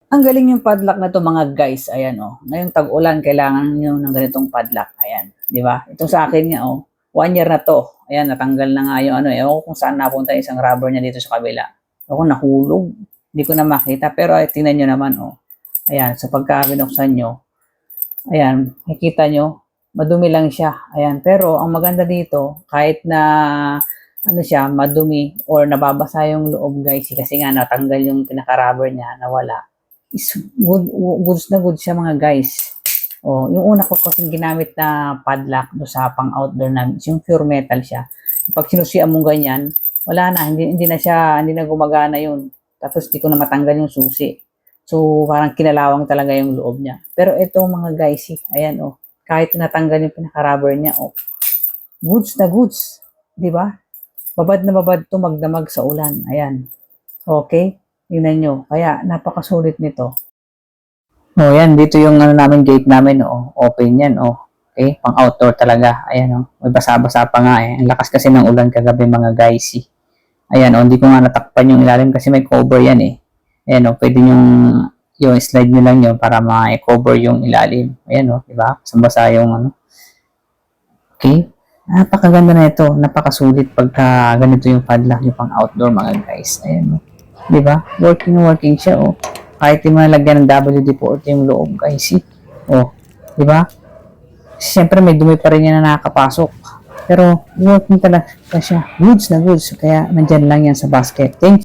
Ang galing yung padlock na 'to mga guys, ayan oh. Ngayong tag-ulan kailangan niyo ng ganitong padlock, ayan, 'di ba? Ito sa akin nga oh, 1 year na 'to. Ayan, natanggal na nga yung ano, ewan ko kung saan napunta yung isang rubber niya dito sa kabila. Ako nahulog, hindi ko na makita pero ay tingnan niyo naman oh. Ayan, sa pagka binuksan niyo, ayan, makikita niyo, madumi lang siya. Ayan, pero ang maganda dito kahit na ano siya, madumi or nababasa yung loob guys kasi nga natanggal yung pinaka-rubber niya, nawala is goods na goods siya mga guys. Oh, yung una ko kasing ginamit na padlock do sa pang outdoor namin, yung pure metal siya. Pag sinusian mo ganyan, wala na, hindi na gumagana yun. Tapos di ko na matanggal yung susi. So, parang kinalawang talaga yung loob niya. Pero ito mga guys, ayan oh, kahit natanggal yung pinaka-rubber niya, oh, goods na goods. Di ba? Babad na babad to magdamag sa ulan. Ayan. Okay? Tingnan nyo. Kaya, napakasulit nito. Oh, yan. Dito yung ano namin, gate namin. Oh. Open yan. Oh. Okay? Pang outdoor talaga. Ayan. Oh. May basa-basa pa nga eh. Ang lakas kasi ng ulan kagabi mga guys. Ayan. Oh. Hindi ko nga natakpan yung ilalim kasi may cover yan eh. Ayan. Oh. Pwede yung slide nyo lang yun para ma-cover yung ilalim. Ayan. Oh. Diba? Basa yung ano. Okay? Napakaganda na ito. Napakasulit pagka ganito yung padlock yung pang outdoor mga guys. Ayan. Oh. Diba? Working siya, oh. Kahit yung mga lagyan ng WD-40 yung loob, guys, eh. Oh, diba? Siyempre, may dumi pa rin yan na nakakapasok. Pero, working talaga siya. Goods na goods. Kaya, nandyan lang yan sa basket. Thank you.